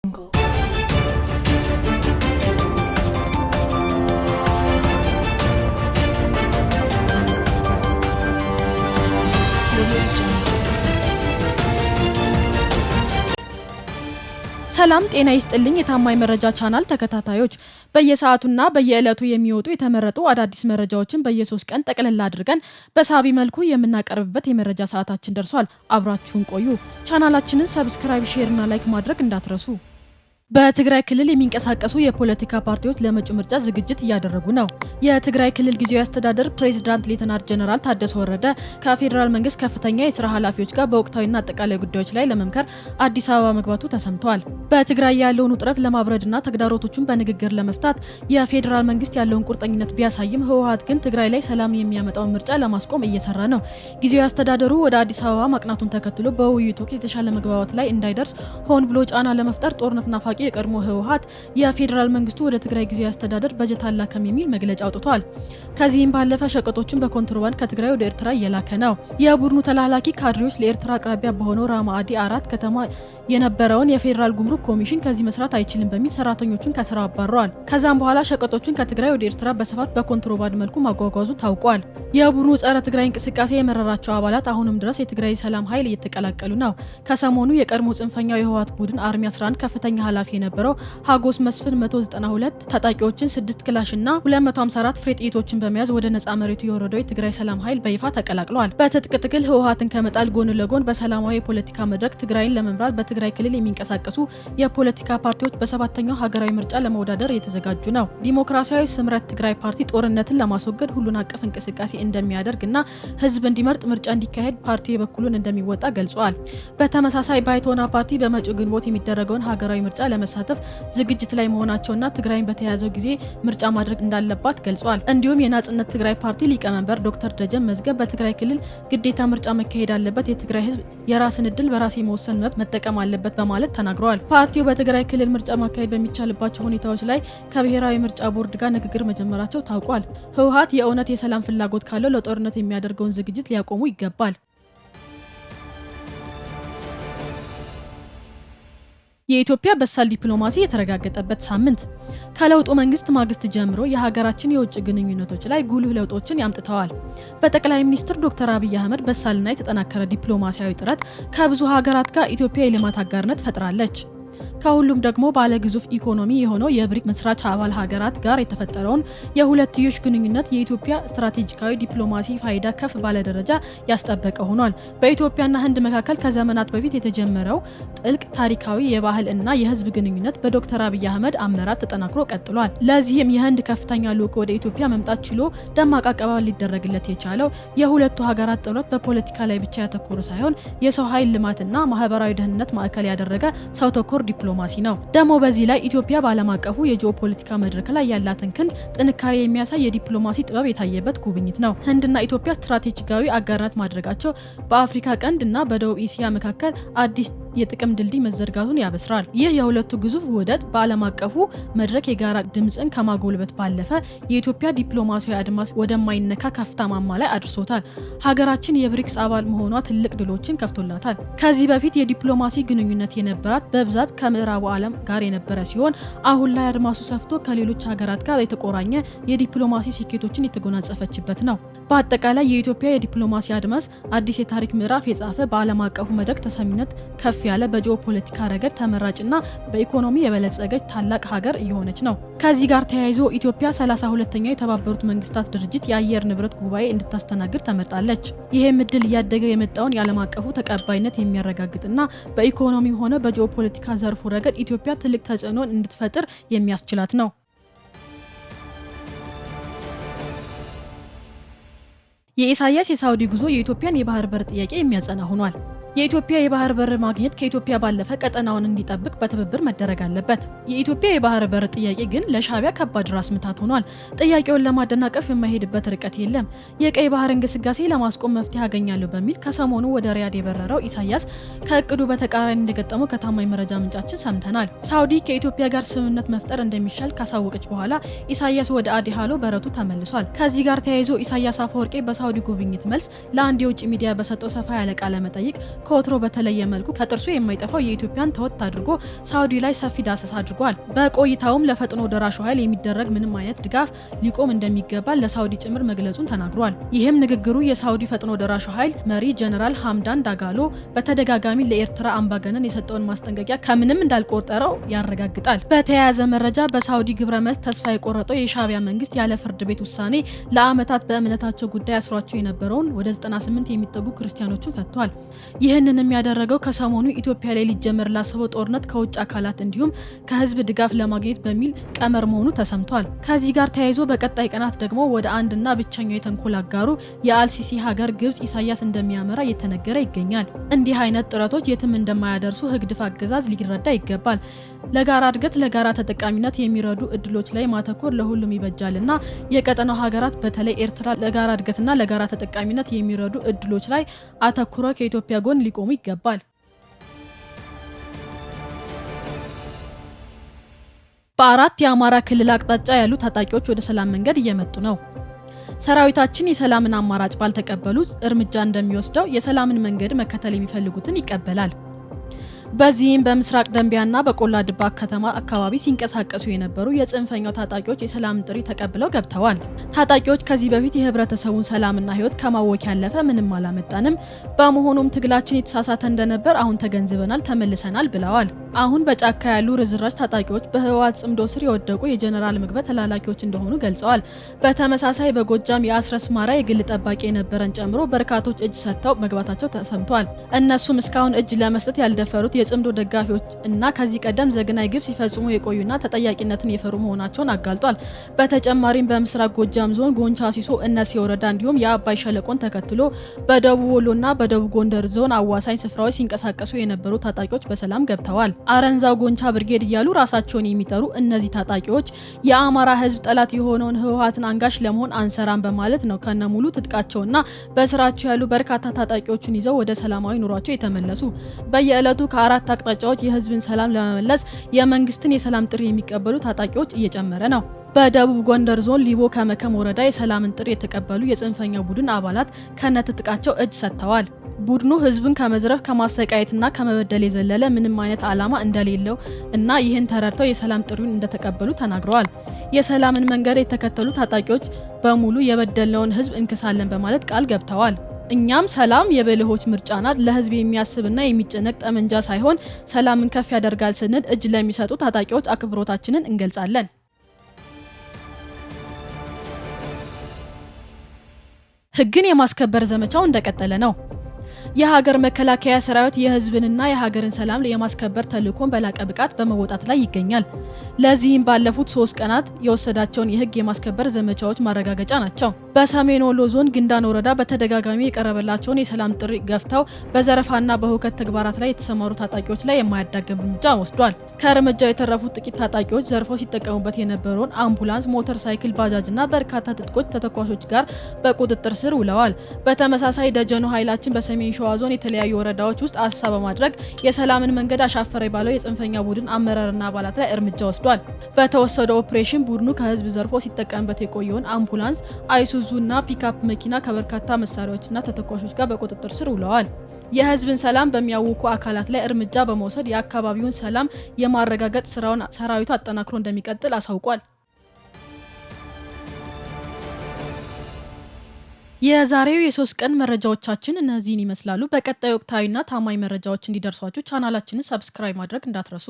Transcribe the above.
Jungle. ሰላም ጤና ይስጥልኝ የታማኝ መረጃ ቻናል ተከታታዮች በየሰዓቱና በየዕለቱ የሚወጡ የተመረጡ አዳዲስ መረጃዎችን በየ3 ቀን ጠቅለል አድርገን በሳቢ መልኩ የምናቀርብበት የመረጃ ሰዓታችን ደርሷል። አብራችሁን ቆዩ። ቻናላችንን ሰብስክራይብ፣ ሼር እና ላይክ ማድረግ እንዳትረሱ። በትግራይ ክልል የሚንቀሳቀሱ የፖለቲካ ፓርቲዎች ለመጪው ምርጫ ዝግጅት እያደረጉ ነው። የትግራይ ክልል ጊዜያዊ አስተዳደር ፕሬዝዳንት ሌተናንት ጀነራል ታደሰ ወረደ ከፌዴራል መንግስት ከፍተኛ የስራ ኃላፊዎች ጋር በወቅታዊና አጠቃላይ ጉዳዮች ላይ ለመምከር አዲስ አበባ መግባቱ ተሰምቷል። በትግራይ ያለውን ውጥረት ለማብረድና ተግዳሮቶቹን በንግግር ለመፍታት የፌዴራል መንግስት ያለውን ቁርጠኝነት ቢያሳይም ህወሓት ግን ትግራይ ላይ ሰላም የሚያመጣውን ምርጫ ለማስቆም እየሰራ ነው። ጊዜያዊ አስተዳደሩ ወደ አዲስ አበባ ማቅናቱን ተከትሎ በውይይቱ ወቅት የተሻለ መግባባት ላይ እንዳይደርስ ሆን ብሎ ጫና ለመፍጠር ጦርነት ናፋቂ የቀድሞ ህወሓት የፌዴራል መንግስቱ ወደ ትግራይ ጊዜያዊ አስተዳደር በጀት አላከም የሚል መግለጫ አውጥቷል። ከዚህም ባለፈ ሸቀጦችን በኮንትሮባንድ ከትግራይ ወደ ኤርትራ እየላከ ነው። የቡድኑ ተላላኪ ካድሬዎች ለኤርትራ አቅራቢያ በሆነው ራማአዲ 4 ከተማ የነበረውን የፌዴራል ጉምሩክ ኮሚሽን ከዚህ መስራት አይችልም በሚል ሰራተኞቹን ከስራ አባረዋል። ከዛም በኋላ ሸቀጦችን ከትግራይ ወደ ኤርትራ በስፋት በኮንትሮባንድ መልኩ ማጓጓዙ ታውቋል። የቡድኑ ጸረ ትግራይ እንቅስቃሴ የመረራቸው አባላት አሁንም ድረስ የትግራይ ሰላም ኃይል እየተቀላቀሉ ነው። ከሰሞኑ የቀድሞ ጽንፈኛው የህወሓት ቡድን አርሚ 11 ከፍተኛ ኃላፊ የነበረው ሀጎስ መስፍን 192 ታጣቂዎችን 6 ክላሽ እና 254 ፍሬ ጥይቶችን በመያዝ ወደ ነጻ መሬቱ የወረደው የትግራይ ሰላም ኃይል በይፋ ተቀላቅለዋል። በትጥቅ ትግል ህወሓትን ከመጣል ጎን ለጎን በሰላማዊ የፖለቲካ መድረክ ትግራይን ለመምራት በትግራይ ክልል የሚንቀሳቀሱ የፖለቲካ ፓርቲዎች በሰባተኛው ሀገራዊ ምርጫ ለመወዳደር እየተዘጋጁ ነው። ዲሞክራሲያዊ ስምረት ትግራይ ፓርቲ ጦርነትን ለማስወገድ ሁሉን አቀፍ እንቅስቃሴ እንደሚያደርግና ህዝብ እንዲመርጥ ምርጫ እንዲካሄድ ፓርቲው የበኩሉን እንደሚወጣ ገልጿል። በተመሳሳይ ባይቶና ፓርቲ በመጪው ግንቦት የሚደረገውን ሀገራዊ ምርጫ ለመሳተፍ ዝግጅት ላይ መሆናቸውና ትግራይን በተያያዘው ጊዜ ምርጫ ማድረግ እንዳለባት ገልጿል። እንዲሁም የናጽነት ትግራይ ፓርቲ ሊቀመንበር ዶክተር ደጀን መዝገብ በትግራይ ክልል ግዴታ ምርጫ መካሄድ አለበት፣ የትግራይ ህዝብ የራስን እድል በራስ የመወሰን መብት መጠቀም አለበት በማለት ተናግረዋል። ፓርቲው በትግራይ ክልል ምርጫ ማካሄድ በሚቻልባቸው ሁኔታዎች ላይ ከብሔራዊ ምርጫ ቦርድ ጋር ንግግር መጀመራቸው ታውቋል። ህወሓት የእውነት የሰላም ፍላጎት ካለው ለጦርነት የሚያደርገውን ዝግጅት ሊያቆሙ ይገባል። የኢትዮጵያ በሳል ዲፕሎማሲ የተረጋገጠበት ሳምንት ከለውጡ መንግስት ማግስት ጀምሮ የሀገራችን የውጭ ግንኙነቶች ላይ ጉልህ ለውጦችን ያምጥተዋል። በጠቅላይ ሚኒስትር ዶክተር አብይ አህመድ በሳልና የተጠናከረ ዲፕሎማሲያዊ ጥረት ከብዙ ሀገራት ጋር ኢትዮጵያ የልማት አጋርነት ፈጥራለች። ከሁሉም ደግሞ ባለ ግዙፍ ኢኮኖሚ የሆነው የብሪክ መስራች አባል ሀገራት ጋር የተፈጠረውን የሁለትዮሽ ግንኙነት የኢትዮጵያ ስትራቴጂካዊ ዲፕሎማሲ ፋይዳ ከፍ ባለ ደረጃ ያስጠበቀ ሆኗል። በኢትዮጵያና ህንድ መካከል ከዘመናት በፊት የተጀመረው ጥልቅ ታሪካዊ የባህል እና የህዝብ ግንኙነት በዶክተር አብይ አህመድ አመራር ተጠናክሮ ቀጥሏል። ለዚህም የህንድ ከፍተኛ ልዑክ ወደ ኢትዮጵያ መምጣት ችሎ ደማቅ አቀባበል ሊደረግለት የቻለው የሁለቱ ሀገራት ጥምረት በፖለቲካ ላይ ብቻ ያተኮረ ሳይሆን የሰው ኃይል ልማትና ማህበራዊ ደህንነት ማዕከል ያደረገ ሰው ተኮር ዲፕሎማሲ ነው። ደግሞ በዚህ ላይ ኢትዮጵያ በዓለም አቀፉ የጂኦፖለቲካ መድረክ ላይ ያላትን ክንድ ጥንካሬ የሚያሳይ የዲፕሎማሲ ጥበብ የታየበት ጉብኝት ነው። ህንድና ኢትዮጵያ ስትራቴጂካዊ አጋርነት ማድረጋቸው በአፍሪካ ቀንድ እና በደቡብ እስያ መካከል አዲስ የጥቅም ድልድይ መዘርጋቱን ያበስራል። ይህ የሁለቱ ግዙፍ ውህደት በዓለም አቀፉ መድረክ የጋራ ድምፅን ከማጎልበት ባለፈ የኢትዮጵያ ዲፕሎማሲያዊ አድማስ ወደማይነካ ከፍታ ማማ ላይ አድርሶታል። ሀገራችን የብሪክስ አባል መሆኗ ትልቅ ድሎችን ከፍቶላታል። ከዚህ በፊት የዲፕሎማሲ ግንኙነት የነበራት በብዛት ከምዕራቡ ዓለም ጋር የነበረ ሲሆን አሁን ላይ አድማሱ ሰፍቶ ከሌሎች ሀገራት ጋር የተቆራኘ የዲፕሎማሲ ስኬቶችን የተጎናጸፈችበት ነው። በአጠቃላይ የኢትዮጵያ የዲፕሎማሲ አድማስ አዲስ የታሪክ ምዕራፍ የጻፈ በዓለም አቀፉ መድረክ ተሰሚነት ከፍ ያለ በጂኦፖለቲካ ረገድ ተመራጭና በኢኮኖሚ የበለጸገች ታላቅ ሀገር እየሆነች ነው። ከዚህ ጋር ተያይዞ ኢትዮጵያ 32ኛው የተባበሩት መንግስታት ድርጅት የአየር ንብረት ጉባኤ እንድታስተናግድ ተመርጣለች። ይህም እድል እያደገ የመጣውን የዓለም አቀፉ ተቀባይነት የሚያረጋግጥና በኢኮኖሚም ሆነ በጂኦፖለቲካ ዘርፉ ረገድ ኢትዮጵያ ትልቅ ተጽዕኖን እንድትፈጥር የሚያስችላት ነው። የኢሳያስ የሳውዲ ጉዞ የኢትዮጵያን የባህር በር ጥያቄ የሚያጸና ሆኗል። የኢትዮጵያ የባህር በር ማግኘት ከኢትዮጵያ ባለፈ ቀጠናውን እንዲጠብቅ በትብብር መደረግ አለበት። የኢትዮጵያ የባህር በር ጥያቄ ግን ለሻዕቢያ ከባድ ራስ ምታት ሆኗል። ጥያቄውን ለማደናቀፍ የማይሄድበት ርቀት የለም። የቀይ ባህር እንቅስቃሴ ለማስቆም መፍትሄ አገኛለሁ በሚል ከሰሞኑ ወደ ሪያድ የበረረው ኢሳያስ ከእቅዱ በተቃራኒ እንደገጠመው ከታማኝ መረጃ ምንጫችን ሰምተናል። ሳውዲ ከኢትዮጵያ ጋር ስምምነት መፍጠር እንደሚሻል ካሳወቀች በኋላ ኢሳያስ ወደ አዲሃሎ በረቱ ተመልሷል። ከዚህ ጋር ተያይዞ ኢሳያስ አፈወርቄ በሳውዲ ጉብኝት መልስ ለአንድ የውጭ ሚዲያ በሰጠው ሰፋ ያለ ቃለ መጠይቅ ከወትሮ በተለየ መልኩ ከጥርሱ የማይጠፋው የኢትዮጵያን ተወት አድርጎ ሳውዲ ላይ ሰፊ ዳሰሳ አድርጓል። በቆይታውም ለፈጥኖ ደራሹ ኃይል የሚደረግ ምንም አይነት ድጋፍ ሊቆም እንደሚገባ ለሳውዲ ጭምር መግለጹን ተናግሯል። ይህም ንግግሩ የሳውዲ ፈጥኖ ደራሹ ኃይል መሪ ጀነራል ሐምዳን ዳጋሎ በተደጋጋሚ ለኤርትራ አምባገነን የሰጠውን ማስጠንቀቂያ ከምንም እንዳልቆጠረው ያረጋግጣል። በተያያዘ መረጃ በሳውዲ ግብረ መልስ ተስፋ የቆረጠው የሻዕቢያ መንግስት ያለ ፍርድ ቤት ውሳኔ ለዓመታት በእምነታቸው ጉዳይ አስሯቸው የነበረውን ወደ 98 የሚጠጉ ክርስቲያኖችን ፈቷል። ይህንንም ያደረገው ከሰሞኑ ኢትዮጵያ ላይ ሊጀመር ላሰበው ጦርነት ከውጭ አካላት እንዲሁም ከህዝብ ድጋፍ ለማግኘት በሚል ቀመር መሆኑ ተሰምቷል። ከዚህ ጋር ተያይዞ በቀጣይ ቀናት ደግሞ ወደ አንድና ብቸኛው የተንኮል አጋሩ የአልሲሲ ሀገር ግብጽ ኢሳያስ እንደሚያመራ እየተነገረ ይገኛል። እንዲህ አይነት ጥረቶች የትም እንደማያደርሱ ህግድፍ አገዛዝ ሊረዳ ይገባል። ለጋራ እድገት ለጋራ ተጠቃሚነት የሚረዱ እድሎች ላይ ማተኮር ለሁሉም ይበጃልና የቀጠናው ሀገራት በተለይ ኤርትራ ለጋራ እድገትና ለጋራ ተጠቃሚነት የሚረዱ እድሎች ላይ አተኩረው ከኢትዮጵያ ጎን ሊቆሙ ይገባል። በአራት የአማራ ክልል አቅጣጫ ያሉ ታጣቂዎች ወደ ሰላም መንገድ እየመጡ ነው። ሰራዊታችን የሰላምን አማራጭ ባልተቀበሉት እርምጃ እንደሚወስደው የሰላምን መንገድ መከተል የሚፈልጉትን ይቀበላል። በዚህም በምስራቅ ደንቢያና በቆላ ድባ ከተማ አካባቢ ሲንቀሳቀሱ የነበሩ የጽንፈኛው ታጣቂዎች የሰላም ጥሪ ተቀብለው ገብተዋል። ታጣቂዎች ከዚህ በፊት የህብረተሰቡን ሰላምና ህይወት ከማወክ ያለፈ ምንም አላመጣንም፣ በመሆኑም ትግላችን የተሳሳተ እንደነበር አሁን ተገንዝበናል፣ ተመልሰናል ብለዋል። አሁን በጫካ ያሉ ርዝራዥ ታጣቂዎች በህወሓት ጽምዶ ስር የወደቁ የጀነራል ምግበ ተላላኪዎች እንደሆኑ ገልጸዋል። በተመሳሳይ በጎጃም የአስረስ ማራ የግል ጠባቂ የነበረን ጨምሮ በርካቶች እጅ ሰጥተው መግባታቸው ተሰምቷል። እነሱም እስካሁን እጅ ለመስጠት ያልደፈሩት የጽምዶ ደጋፊዎች እና ከዚህ ቀደም ዘግናይ ግፍ ሲፈጽሙ የቆዩና ተጠያቂነትን የፈሩ መሆናቸውን አጋልጧል። በተጨማሪም በምስራቅ ጎጃም ዞን ጎንቻ ሲሶ እነሲ ወረዳ እንዲሁም የአባይ ሸለቆን ተከትሎ በደቡብ ወሎና በደቡብ ጎንደር ዞን አዋሳኝ ስፍራዎች ሲንቀሳቀሱ የነበሩ ታጣቂዎች በሰላም ገብተዋል። አረንዛው ጎንቻ ብርጌድ እያሉ ራሳቸውን የሚጠሩ እነዚህ ታጣቂዎች የአማራ ህዝብ ጠላት የሆነውን ህወሓትን አንጋሽ ለመሆን አንሰራም በማለት ነው ከነሙሉ ትጥቃቸውና በስራቸው ያሉ በርካታ ታጣቂዎችን ይዘው ወደ ሰላማዊ ኑሯቸው የተመለሱ። በየዕለቱ ከአራት አቅጣጫዎች የህዝብን ሰላም ለመመለስ የመንግስትን የሰላም ጥሪ የሚቀበሉ ታጣቂዎች እየጨመረ ነው። በደቡብ ጎንደር ዞን ሊቦ ከመከም ወረዳ የሰላምን ጥሪ የተቀበሉ የጽንፈኛው ቡድን አባላት ከነትጥቃቸው እጅ ሰጥተዋል። ቡድኑ ህዝብን ከመዝረፍ ከማሰቃየትና ከመበደል የዘለለ ምንም አይነት ዓላማ እንደሌለው እና ይህን ተረድተው የሰላም ጥሪውን እንደተቀበሉ ተናግረዋል። የሰላምን መንገድ የተከተሉ ታጣቂዎች በሙሉ የበደልነውን ህዝብ እንክሳለን በማለት ቃል ገብተዋል። እኛም ሰላም የብልሆች ምርጫ ናት፣ ለህዝብ የሚያስብና የሚጨነቅ ጠመንጃ ሳይሆን ሰላምን ከፍ ያደርጋል ስንል እጅ ለሚሰጡ ታጣቂዎች አክብሮታችንን እንገልጻለን። ህግን የማስከበር ዘመቻው እንደቀጠለ ነው። የሀገር መከላከያ ሰራዊት የህዝብንና የሀገርን ሰላም የማስከበር ተልዕኮን በላቀ ብቃት በመወጣት ላይ ይገኛል። ለዚህም ባለፉት 3 ቀናት የወሰዳቸውን የህግ የማስከበር ዘመቻዎች ማረጋገጫ ናቸው። በሰሜን ወሎ ዞን ግንዳን ወረዳ በተደጋጋሚ የቀረበላቸውን የሰላም ጥሪ ገፍተው በዘረፋና በሁከት ተግባራት ላይ የተሰማሩ ታጣቂዎች ላይ የማያዳግም እርምጃ ወስዷል። ከእርምጃው የተረፉት ጥቂት ታጣቂዎች ዘርፈው ሲጠቀሙበት የነበረውን አምቡላንስ፣ ሞተር ሳይክል፣ ባጃጅና በርካታ ትጥቆች ተተኳሾች ጋር በቁጥጥር ስር ውለዋል። በተመሳሳይ ደጀኑ ኃይላችን በሰሜን ሸዋ ዞን የተለያዩ ወረዳዎች ውስጥ አሰሳ በማድረግ የሰላምን መንገድ አሻፈረ ባለው የጽንፈኛ ቡድን አመራርና አባላት ላይ እርምጃ ወስዷል። በተወሰደው ኦፕሬሽን ቡድኑ ከህዝብ ዘርፎ ሲጠቀምበት የቆየውን አምቡላንስ፣ አይሱዙና ፒካፕ መኪና ከበርካታ መሳሪያዎችና ተተኳሾች ጋር በቁጥጥር ስር ውለዋል። የህዝብን ሰላም በሚያውኩ አካላት ላይ እርምጃ በመውሰድ የአካባቢውን ሰላም የማረጋገጥ ስራውን ሰራዊቱ አጠናክሮ እንደሚቀጥል አሳውቋል። የዛሬው የ3 ቀን መረጃዎቻችን እነዚህን ይመስላሉ። በቀጣይ ወቅታዊና ታማኝ መረጃዎች እንዲደርሷችሁ ቻናላችንን ሰብስክራይብ ማድረግ እንዳትረሱ።